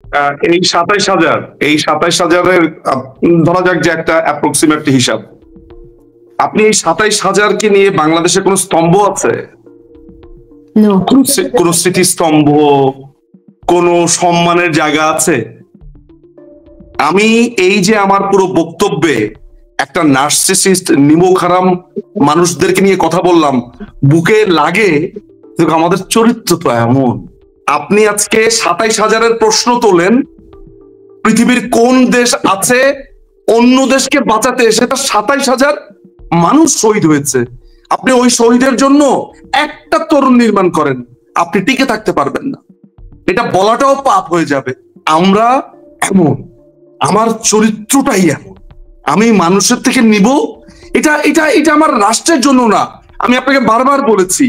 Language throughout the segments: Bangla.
এই ২৭,০০০, এই ২৭,০০০-এর ধরা যাক যে একটা অ্যাপ্রক্সিমেট হিসাব। আপনি এই ২৭,০০০-কে নিয়ে বাংলাদেশে কোন স্তম্ভ আছে? নো। কোন স্মৃতিস্তম্ভ, কোন সম্মানের জায়গা আছে? আমি এই যে আমার পুরো বক্তব্যে একটা নার্সিসিস্ট নিমকহারাম মানুষদেরকে নিয়ে কথা বললাম, বুকে লাগে। আমাদের চরিত্র তো এমন। আপনি আজকে ২৭,০০০-এর প্রশ্ন তোলেন, পৃথিবীর কোন দেশ আছে অন্য দেশকে বাঁচাতে এসে তার ২৭,০০০ মানুষ শহীদ হয়েছে। আপনি ওই শহীদের জন্য একটা তরুণ নির্মাণ করেন, আপনি টিকে থাকতে পারবেন না। এটা বলাটাও পাপ হয়ে যাবে। আমরা এমন, আমার চরিত্রটাই এমন। আমি মানুষের থেকে নিব, এটা এটা এটা আমার রাষ্ট্রের জন্য না। আমি আপনাকে বারবার বলেছি,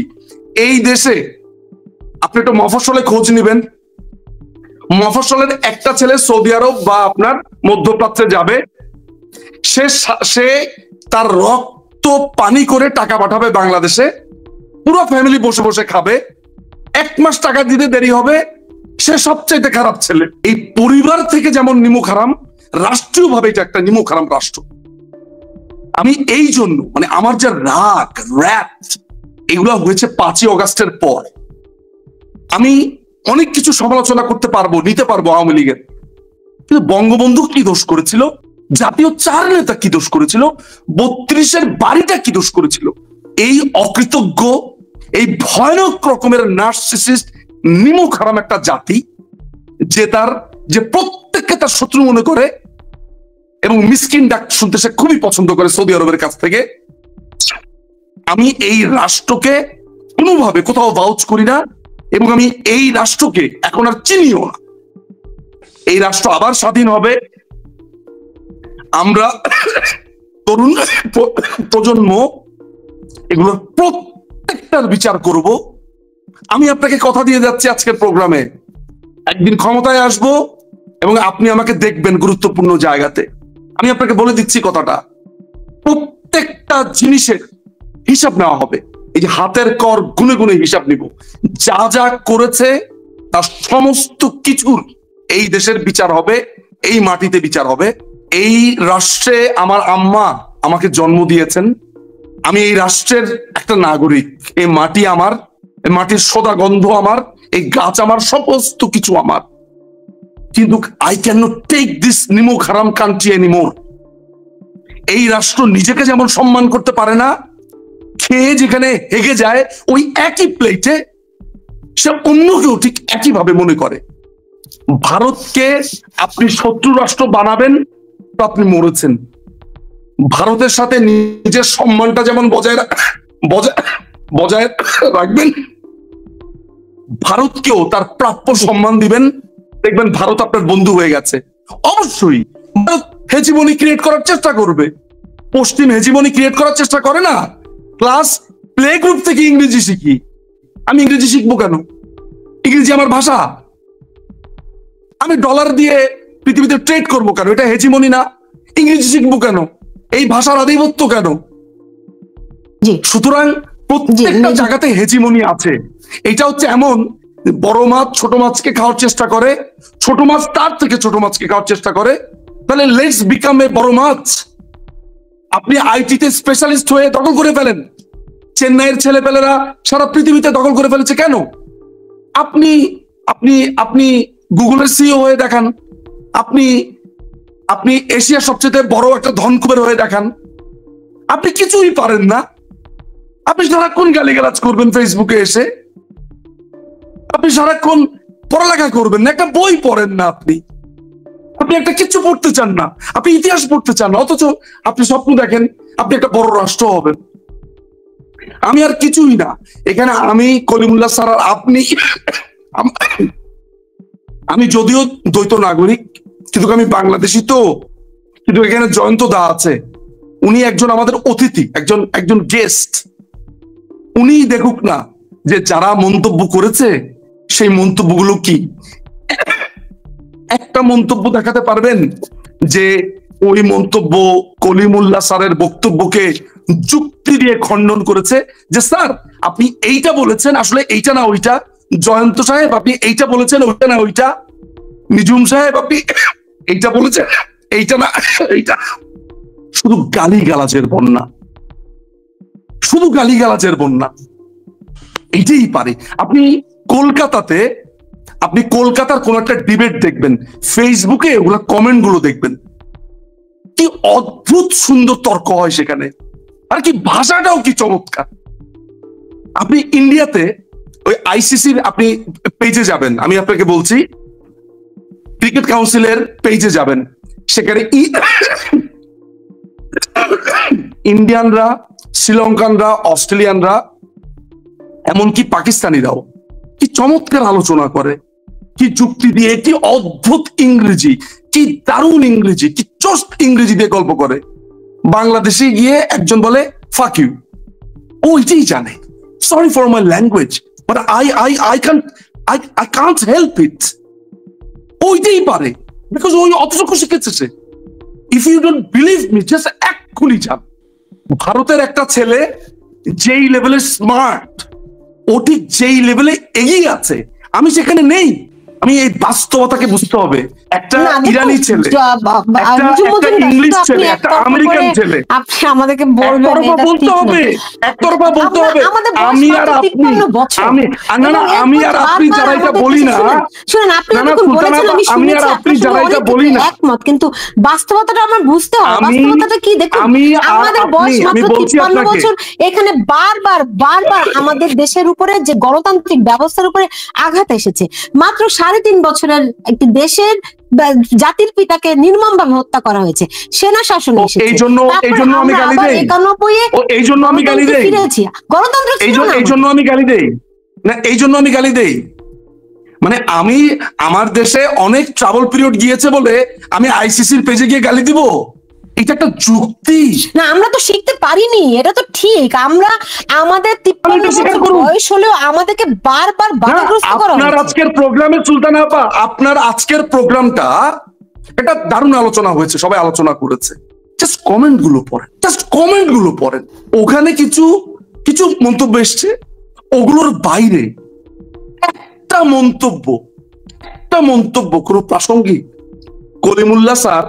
এই দেশে আপনি একটু মফস্বলে খোঁজ নিবেন, মফস্বলের একটা ছেলে সৌদি আরব বা আপনার মধ্যপ্রাচ্যে যাবে, সে তার রক্ত পানি করে টাকা পাঠাবে বাংলাদেশে, পুরো ফ্যামিলি বসে বসে খাবে, 1 মাস টাকা দিতে দেরি হবে, সে সবচাইতে খারাপ ছেলে। এই পরিবার থেকে যেমন নিমক হারাম, রাষ্ট্রীয় ভাবে এটা একটা নিমক হারাম রাষ্ট্র। আমি এই জন্য মানে আমার যে রাগ র্যাপ এগুলো হয়েছে 5ই অগাস্টের পর। আমি অনেক কিছু সমালোচনা করতে পারবো, নিতে পারবো আওয়ামী লীগের, কিন্তু বঙ্গবন্ধু কি দোষ করেছিল, জাতীয় 4 নেতা কি দোষ করেছিল, 32-এর বাড়িটা কি দোষ করেছিল? এই অকৃতজ্ঞ, এই ভয়ানক রকমের নার্সিসিস্ট নিমক হারাম একটা জাতি, যে প্রত্যেককে তার শত্রু মনে করে এবং মিসকিন ডাক শুনতে সে খুবই পছন্দ করে সৌদি আরবের কাছ থেকে। আমি এই রাষ্ট্রকে কোনোভাবে কোথাও ভাউচ করি না এবং আমি এই রাষ্ট্রকে এখন আর চিনিও না। এই রাষ্ট্র আবার স্বাধীন হবে, আমরা তরুণ প্রজন্ম এগুলোর প্রত্যেকটার বিচার করব। আমি আপনাকে কথা দিয়ে যাচ্ছি, আজকের প্রোগ্রামে একদিন ক্ষমতায় আসব এবং আপনি আমাকে দেখবেন গুরুত্বপূর্ণ জায়গাতে। আমি আপনাকে বলে দিচ্ছি কথাটা, প্রত্যেকটা জিনিসের হিসাব নেওয়া হবে। এই যে হাতের কর গুনে গুনে হিসাব নিব, যা যা করেছে তার সমস্ত কিছুর এই দেশের বিচার হবে, এই মাটিতে বিচার হবে। এই রাষ্ট্রে আমার আম্মা আমাকে জন্ম দিয়েছেন, আমি এই রাষ্ট্রের একটা নাগরিক। এই মাটি আমার, এই মাটির সোদা গন্ধ আমার, এই গাছ আমার, সমস্ত কিছু আমার। কিন্তু I can not take this নিমক হারাম কান্ট্রি এনিমোর। এই রাষ্ট্র নিজেকে যেমন সম্মান করতে পারে না, খেয়ে যেখানে হেগে যায় ওই একই প্লেটে সে অন্যকেও ঠিক একইভাবে মনে করে। ভারতকে আপনি শত্রু রাষ্ট্র বানাবেন তো আপনি মরেছেন। ভারতের সাথে নিজের সম্মানটা যেমন বজায় রাখবেন, ভারতকেও তার প্রাপ্য সম্মান দিবেন, দেখবেন ভারত আপনার বন্ধু হয়ে গেছে। অবশ্যই ভারত হেজিমনি ক্রিয়েট করার চেষ্টা করবে, পশ্চিম হেজিমনি ক্রিয়েট করার চেষ্টা করে না। ক্লাস প্লে গ্রুপ থেকে ইংরেজি শিখি, আমি ইংরেজি শিখবো কেন? ইংরেজি আমার ভাষা। আমি ডলার দিয়ে পৃথিবীতে ট্রেড করবো কেন? এটা হেজিমনি না? ইংরেজি শিখবো কেন? এই ভাষার আধিপত্য কেন? সুতরাং প্রত্যেকটা জায়গাতে হেজিমনি আছে। এটা হচ্ছে এমন, বড় মাছ ছোট মাছকে খাওয়ার চেষ্টা করে, ছোট মাছ তার থেকে ছোট মাছকে খাওয়ার চেষ্টা করে। তাহলে লেটস বিকাম এ বড় মাছ। আপনি আইটিতে স্পেশালিস্ট হয়ে দখল করে ফেলেন, চেন্নাইয়ের ছেলেপেলেরা সারা পৃথিবীতে দখল করে ফেলেছে কেন? আপনি আপনি আপনি গুগলের সিইও হয়ে দেখান, আপনি আপনি এশিয়ার সবচেয়ে বড় একটা ধনকুবের হয়ে দেখান, আপনি কিছুই পারেন না। আপনি সারাক্ষণ গালিগালাজ করবেন ফেসবুকে এসে, আপনি সারাক্ষণ পড়ালেখা করবেন না, একটা বই পড়েন না, আপনি একটা কিছু পড়তে চান না, আপনি ইতিহাস পড়তে চান না, অথচ আপনি স্বপ্ন দেখেন আপনি একটা বড় রাষ্ট্র হবেন। আমি আর কিছুই না এখানে। আমি কলিমুল্লাহ স্যার আর আপনি, আমি যদিও দ্বৈত নাগরিক কিন্তু আমি বাংলাদেশি তো, কিন্তু এখানে জয়ন্ত দা আছে, উনি একজন আমাদের অতিথি, একজন গেস্ট। উনি দেখুক না যে যারা মন্তব্য করেছে সেই মন্তব্যগুলো কি। একটা মন্তব্য দেখাতে পারবেন যে ওই মন্তব্য কলিমুল্লাহ স্যারের বক্তব্যকে যুক্তি দিয়ে খণ্ডন করেছে, যে স্যার আপনি এইটা বলেছেন আসলে এইটা না ওইটা, জয়ন্ত সাহেব আপনি এইটা বলেছেন ওইটা না ওইটা। নিজুম সাহেব আপনি এইটা বলেছেন, এইটা না, এইটা শুধু গালিগালাজের বন্যা, শুধু গালিগালাজের বন্যা। এইটাই পারে। আপনি কলকাতাতে, আপনি কলকাতার কোন একটা ডিবেট দেখবেন, ফেসবুকে ওগুলা কমেন্ট গুলো দেখবেন, কি অদ্ভুত সুন্দর তর্ক হয় সেখানে, আর কি ভাষাটাও কি চমৎকার। আপনি ইন্ডিয়াতে ওই আইসিসির আপনি পেজে যাবেন, আমি আপনাকে বলছি, ক্রিকেট কাউন্সিলের পেজে যাবেন, সেখানে ইন্ডিয়ানরা, শ্রীলঙ্কানরা, অস্ট্রেলিয়ানরা, এমনকি পাকিস্তানিরাও কি চমৎকার আলোচনা করে, কি যুক্তি দিয়ে, কি অদ্ভুত ইংরেজি, কি দারুণ ইংরেজি, কি চোস্ট ইংরেজি দিয়ে গল্প করে। বাংলাদেশে গিয়ে একজন বলে ফাক ইউ, ও এটাই জানে, sorry for my language, but I can't help it. ওইটাই পারে, বিকজ ওই অতটুকু শিখেছে সে। If you don't believe me, just এক্ষুনি যান। ভারতের একটা ছেলে যেই লেভেলে স্মার্ট, ও ঠিক যেই লেভেলে এগিয়ে আছে, আমি সেখানে নেই। আমি এই বাস্তবতাকে বুঝতে হবে। একটা ইরানি ছেলে, একটা ইংলিশ ছেলে, একটা আমেরিকান ছেলে, আপনি আমাদেরকে বলবেন একতরফা বলতে হবে, একতরফা বলতে হবে। আমি আর আপনি, আমি আর আপনি যারা এটা বলি না, শুনুন, আপনি যখন বলেছেন আমি শুনেছি, আপনি যারা এটা বলি না একমত, কিন্তু বাস্তবতাটা আমার বুঝতে হবে। বাস্তবতাটা কি দেখুন, আমাদের বয়স মাত্র 53 বছর, এখানে বারবার বারবার আমাদের দেশের উপরে যে গণতান্ত্রিক ব্যবস্থার উপরে আঘাত এসেছে। মাত্র 3.5 বছরের একটি দেশের জাতির পিতাকে নির্মমভাবে হত্যা করা হয়েছে, সেনা শাসন এসেছে। এই জন্য আমি গালি দেই, এই জন্য আমি গালি দেই, গণতন্ত্র এই জন্য আমি গালি দেই না, এই জন্য আমি গালি দেই। মানে আমি, আমার দেশে অনেক ট্রাবল পিরিয়ড গিয়েছে বলে আমি আইসিসির পেজে গিয়ে গালি দিব? এটা একটা যুক্তি না। আমরা তো শিখতে পারিনি, এটা তো ঠিক। আমরা আমাদের 53 বছর বয়স হলেও আমাদেরকে বারবার বাধাগ্রস্ত করা হচ্ছে। আপনার আজকের প্রোগ্রামে সুলতানা আপা, আপনার আজকের প্রোগ্রামটা এটা দারুণ আলোচনা হয়েছে, সবাই আলোচনা করেছে। জাস্ট কমেন্ট গুলো পড়েন, জাস্ট কমেন্ট গুলো পড়েন। ওখানে কিছু কিছু মন্তব্য এসছে, ওগুলোর বাইরে একটা মন্তব্য কোনো প্রাসঙ্গিক। কলিমুল্লাহ স্যার,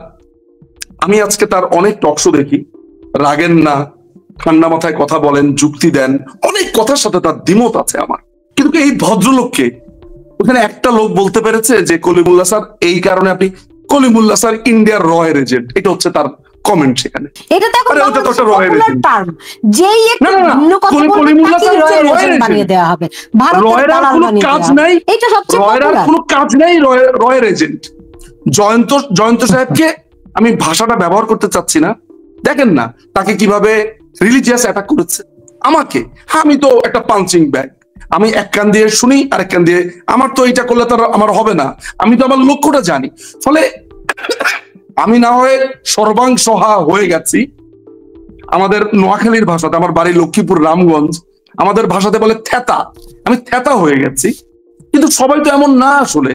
আমি আজকে তার অনেক টকশো দেখি, রাগেন না, ঠান্ডা মাথায় কথা বলেন, যুক্তি দেন, অনেক কথার সাথে তার দ্বিমত আছে আমার। কিন্তু এই ভদ্রলোককে ওখানে একটা লোক বলতে পেরেছে যে কলিমুল্লাহ স্যার এই কারণে আপনি, কলিমুল্লাহ স্যার ইন্ডিয়ার রয়্যাল এজেন্ট, এটা হচ্ছে তার কমেন্ট সেখানে। এটা তো এখন পপুলার টার্ম, যেই একটু ভিন্ন কথা বলবে তাকে রয়্যাল এজেন্ট বানিয়ে দেওয়া হবে, ভারতের দালাল বানিয়ে দেওয়া হবে। এটা সবচেয়ে পপুলার। কোনো কাজ নাই রয়্যাল এজেন্ট। জয়ন্ত সাহেবকে আমি ভাষাটা ব্যবহার করতে চাচ্ছি না, দেখেন না তাকে কিভাবে রিলিজিয়াস অ্যাটাক করেছে আমাকে। আমি তো একটা পাঞ্চিং ব্যাগ, আমি এক কান দিয়ে শুনি আর এক কান দিয়ে, আমার তো এইটা করলে তো আমার হবে না, আমি তো আমার লক্ষ্যটা জানি। ফলে আমি না হয়ে সর্বাংশহা হয়ে গেছি। আমাদের নোয়াখালীর ভাষাতে, আমার বাড়ি লক্ষ্মীপুর রামগঞ্জ, আমাদের ভাষাতে বলে থেতা, আমি থেতা হয়ে গেছি। কিন্তু সবাই তো এমন না আসলে।